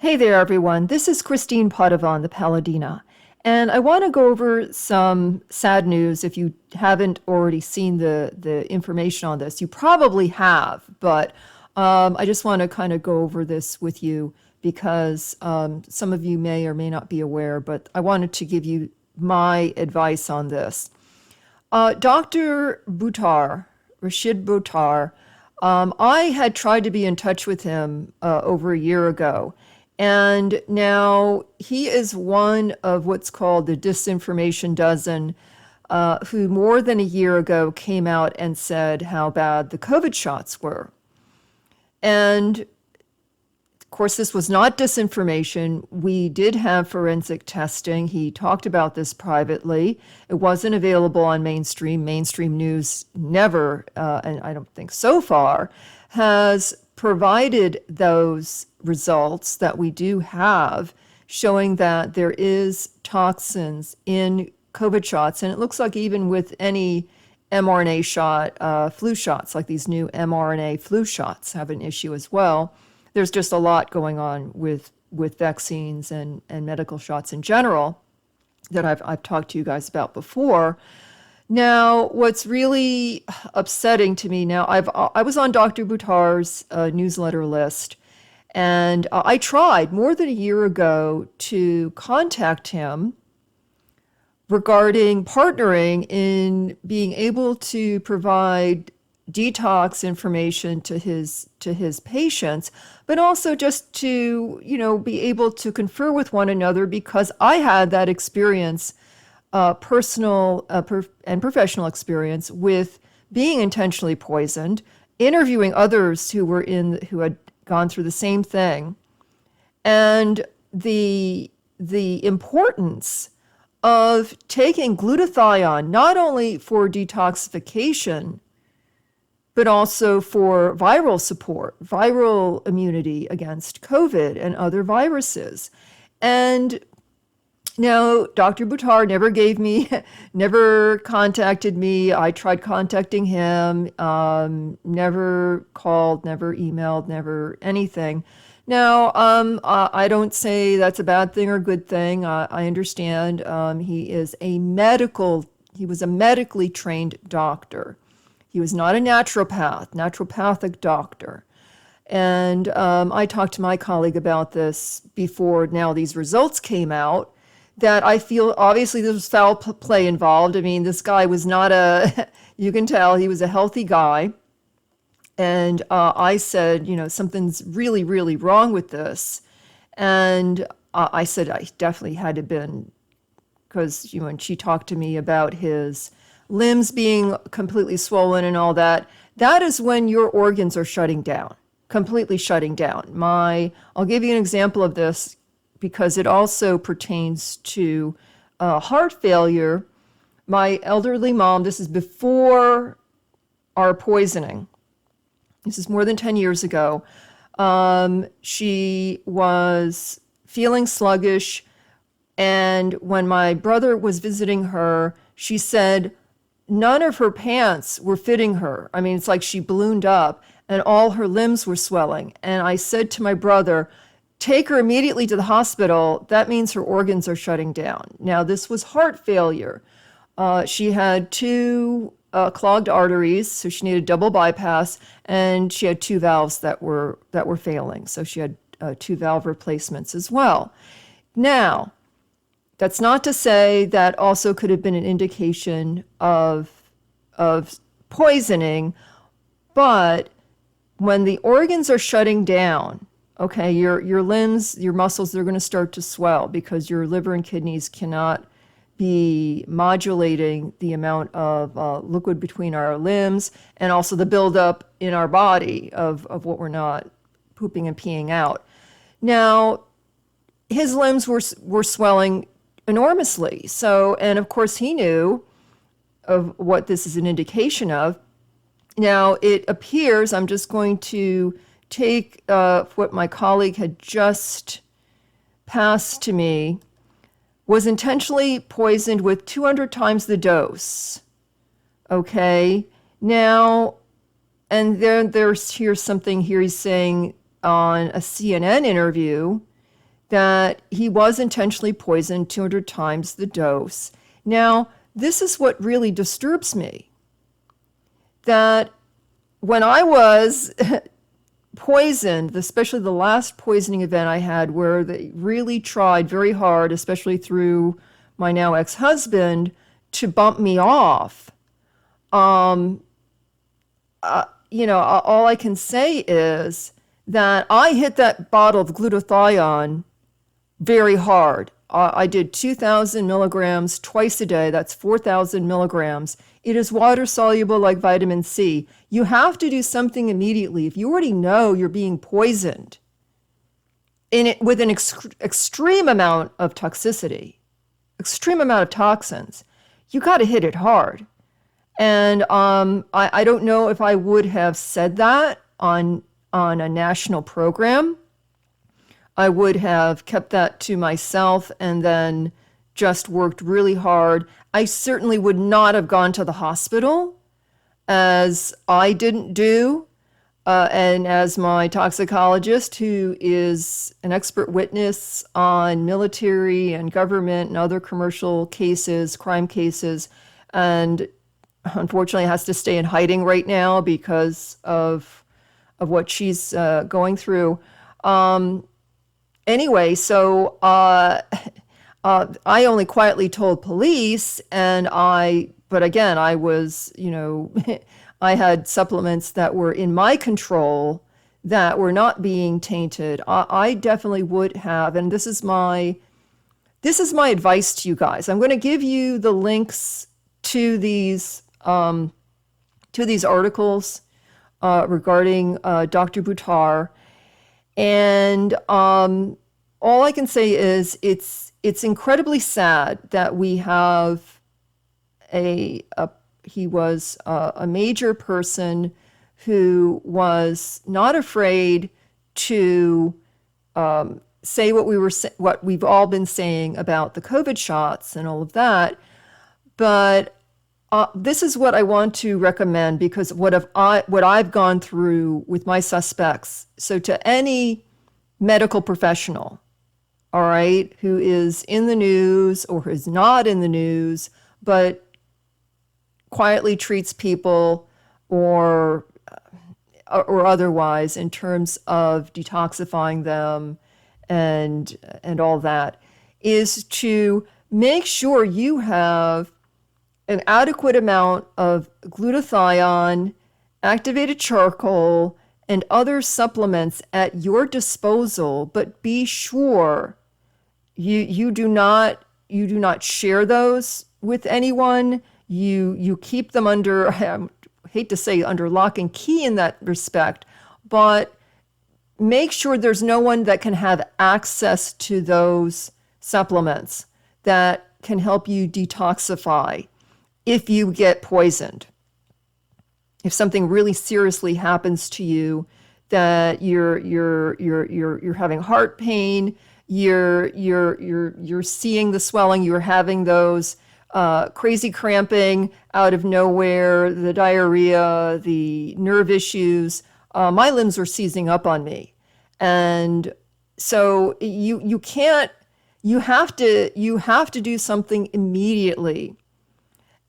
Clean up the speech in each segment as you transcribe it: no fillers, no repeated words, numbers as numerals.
Hey there, everyone. This is Christine Potovan, the Paladina, and I want to go over some sad news. If you haven't already seen the information on this, you probably have, but I just want to kind of go over this with you because some of you may or may not be aware, but I wanted to give you my advice on this. Dr. Bhutar, Rashid Buttar, I had tried to be in touch with him over a year ago. And now he is one of what's called the disinformation dozen, who more than a year ago came out and said how bad the COVID shots were. And of course, this was not disinformation. We did have forensic testing. He talked about this privately. It wasn't available on mainstream. Mainstream news never, and I don't think so far, has provided those results that we do have showing that there is toxins in COVID shots. And it looks like even with any mRNA shot, flu shots, like these new mRNA flu shots have an issue as well. There's just a lot going on with vaccines and medical shots in general that I've talked to you guys about before. Now, what's really upsetting to me now, I was on Dr. Buttar's newsletter list, and I tried more than a year ago to contact him regarding partnering in being able to provide detox information to his patients, but also just to, be able to confer with one another, because I had that experience, personal and professional experience with being intentionally poisoned, interviewing others who had gone through the same thing, and the importance of taking glutathione not only for detoxification, but also for viral support, viral immunity against COVID and other viruses. And now, Dr. Bhutar never contacted me. I tried contacting him, never called, never emailed, never anything. Now, I don't say that's a bad thing or good thing. I understand he was a medically trained doctor. He was not a naturopathic doctor. And I talked to my colleague about this before now these results came out, that I feel obviously there was foul play involved. I mean, this guy was not you can tell he was a healthy guy. And I said, something's really, really wrong with this. And I said I definitely had to been, because, when she talked to me about his limbs being completely swollen and all that, that is when your organs are shutting down, completely shutting down. I'll give you an example of this because it also pertains to heart failure. My elderly mom, this is before our poisoning. This is more than 10 years ago. She was feeling sluggish, and when my brother was visiting her, she said none of her pants were fitting her. I mean, it's like she ballooned up and all her limbs were swelling. And I said to my brother, take her immediately to the hospital. That means her organs are shutting down. Now, this was heart failure. She had two clogged arteries, so she needed double bypass, and she had two valves that were failing. So she had two valve replacements as well. Now, that's not to say that also could have been an indication of poisoning, but when the organs are shutting down, okay, your limbs, your muscles, they're going to start to swell because your liver and kidneys cannot be modulating the amount of liquid between our limbs, and also the buildup in our body of what we're not pooping and peeing out. Now, his limbs were swelling enormously. So, and of course he knew of what this is an indication of. Now, it appears, I'm just going to take what my colleague had just passed to me, was intentionally poisoned with 200 times the dose. Okay, now, and here's something here he's saying on a CNN interview that he was intentionally poisoned 200 times the dose. Now, this is what really disturbs me, that when I was poisoned, especially the last poisoning event I had where they really tried very hard, especially through my now ex-husband, to bump me off, all I can say is that I hit that bottle of glutathione very hard. I did 2,000 milligrams twice a day. That's 4,000 milligrams. It is water soluble like vitamin C. You have to do something immediately. If you already know you're being poisoned with an extreme amount of toxicity, extreme amount of toxins, you got to hit it hard. And I don't know if I would have said that on a national program. I would have kept that to myself and then just worked really hard. I certainly would not have gone to the hospital, as I didn't do, and as my toxicologist, who is an expert witness on military and government and other commercial cases, crime cases, and unfortunately has to stay in hiding right now because of what she's going through. Anyway, so I only quietly told police, but again, I was, I had supplements that were in my control that were not being tainted. I definitely would have, and this is my advice to you guys. I'm going to give you the links to these articles regarding Dr. Bhutar. And all I can say is it's incredibly sad that we have he was a major person who was not afraid to say what we've all been saying about the COVID shots and all of that. But this is what I want to recommend, because what I've gone through with my suspects. So to any medical professional, all right, who is in the news or who is not in the news, but quietly treats people or otherwise in terms of detoxifying them and all that, is to make sure you have an adequate amount of glutathione, activated charcoal, and other supplements at your disposal, but be sure you do not share those with anyone. You keep them under, I hate to say under lock and key in that respect, but make sure there's no one that can have access to those supplements that can help you detoxify if you get poisoned. If something really seriously happens to you, that you're having heart pain, you're seeing the swelling, you're having those crazy cramping out of nowhere, the diarrhea, the nerve issues, my limbs are seizing up on me. And so you have to do something immediately.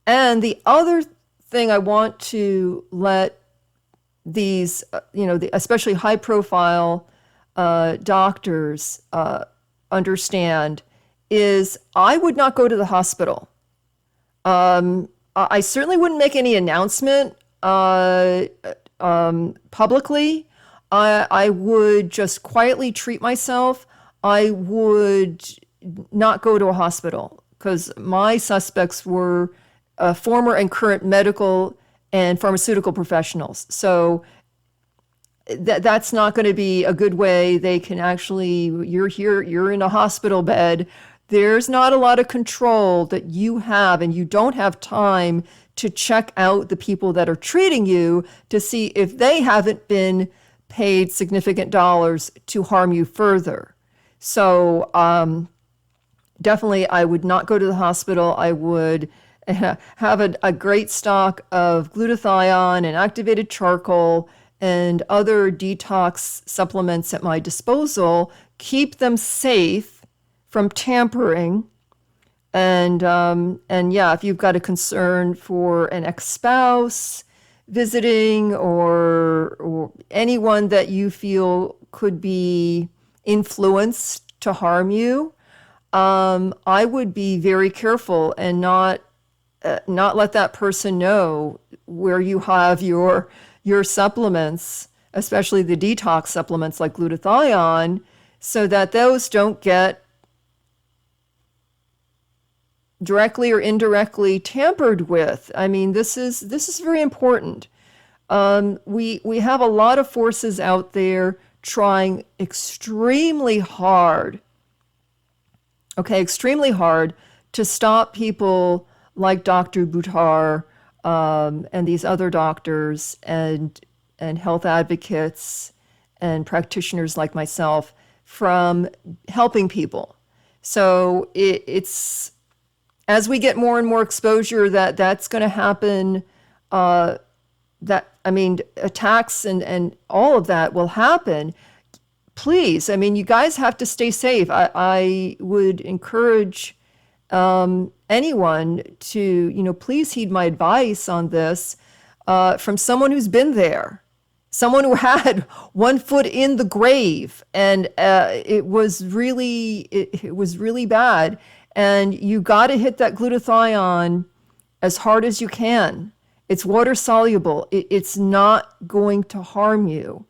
And the other thing I want to let these, especially high-profile doctors understand is I would not go to the hospital. I certainly wouldn't make any announcement publicly. I would just quietly treat myself. I would not go to a hospital because my suspects were former and current medical and pharmaceutical professionals. So that's not going to be a good way. They can actually, you're in a hospital bed. There's not a lot of control that you have, and you don't have time to check out the people that are treating you to see if they haven't been paid significant dollars to harm you further. So definitely I would not go to the hospital. I would have a great stock of glutathione and activated charcoal and other detox supplements at my disposal keep them safe from tampering. And yeah, if you've got a concern for an ex-spouse visiting or anyone that you feel could be influenced to harm you, I would be very careful and not let that person know where you have your supplements, especially the detox supplements like glutathione, so that those don't get directly or indirectly tampered with. I mean, this is very important. We have a lot of forces out there trying extremely hard, extremely hard to stop people like Dr. Bhutar and these other doctors and health advocates and practitioners like myself from helping people. So it's as we get more and more exposure that's going to happen, attacks and all of that will happen. Please, I mean, you guys have to stay safe. I would encourage anyone to, please heed my advice on this from someone who's been there, someone who had one foot in the grave, and it was really bad. And you got to hit that glutathione as hard as you can. It's water soluble. It's not going to harm you.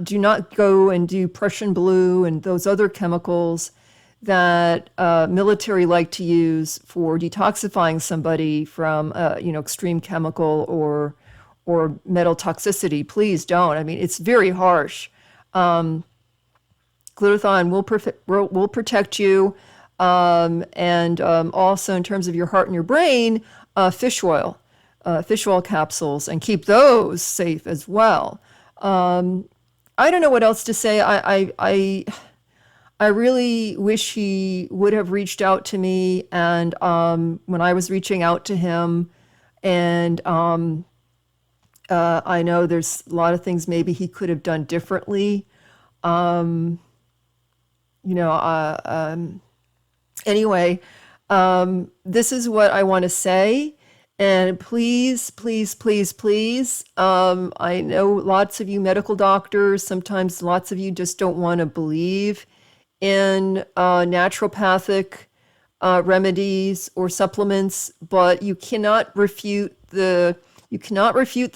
Do not go and do Prussian blue and those other chemicals that military like to use for detoxifying somebody from extreme chemical or metal toxicity. Please don't. I mean, it's very harsh. Glutathione will protect you. And also in terms of your heart and your brain, fish oil capsules, and keep those safe as well. I don't know what else to say. I really wish he would have reached out to me, and when I was reaching out to him, and I know there's a lot of things maybe he could have done differently. Anyway, this is what I want to say. And please, please, please, please, I know lots of you medical doctors, sometimes lots of you just don't want to believe in naturopathic remedies or supplements, but you cannot refute the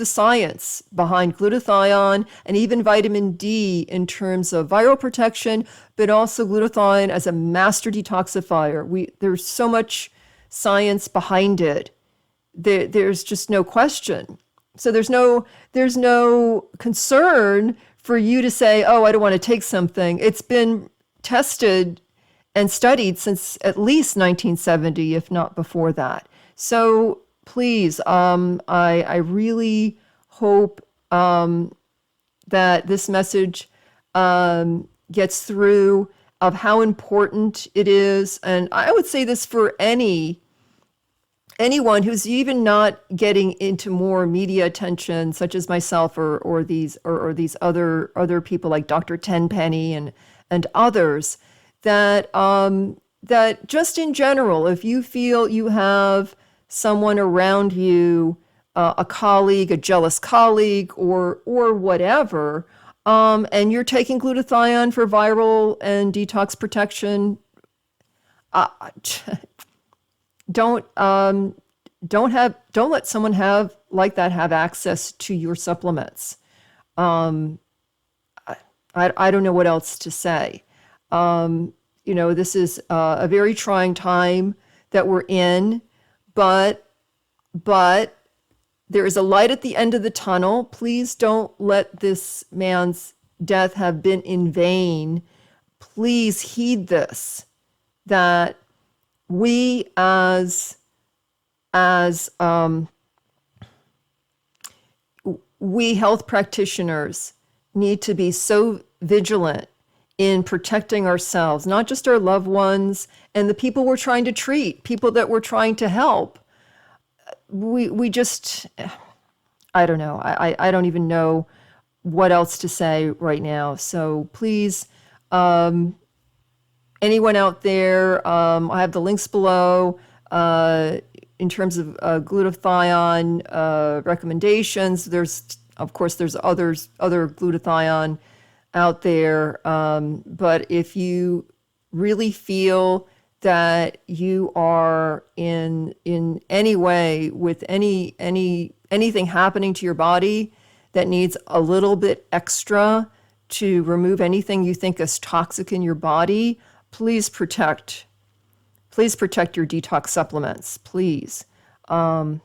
science behind glutathione and even vitamin D in terms of viral protection, but also glutathione as a master detoxifier. There's so much science behind it. There's just no question. So there's no concern for you to say, oh, I don't want to take something. It's been tested and studied since at least 1970, if not before that. So please, I really hope that this message gets through of how important it is. And I would say this for anyone who's even not getting into more media attention, such as myself or these other people like Dr. Tenpenny and others, that just in general, if you feel you have someone around you, a colleague, a jealous colleague, or whatever, and you're taking glutathione for viral and detox protection, don't let someone have access to your supplements. I don't know what else to say. This is a very trying time that we're in, but there is a light at the end of the tunnel. Please don't let this man's death have been in vain. Please heed this, that we as we health practitioners need to be so vigilant in protecting ourselves, not just our loved ones and the people we're trying to treat, people that we're trying to help. We just, I don't know. I don't even know what else to say right now. So please, Anyone out there, I have the links below in terms of glutathione recommendations. Of course, there's other glutathione out there. But if you really feel that you are in any way with anything happening to your body that needs a little bit extra to remove anything you think is toxic in your body, please protect your detox supplements, please. And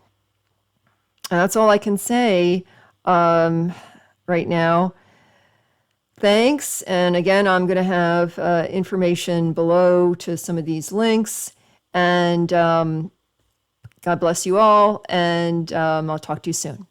that's all I can say right now. Thanks. And again, I'm going to have information below to some of these links. And God bless you all. And I'll talk to you soon.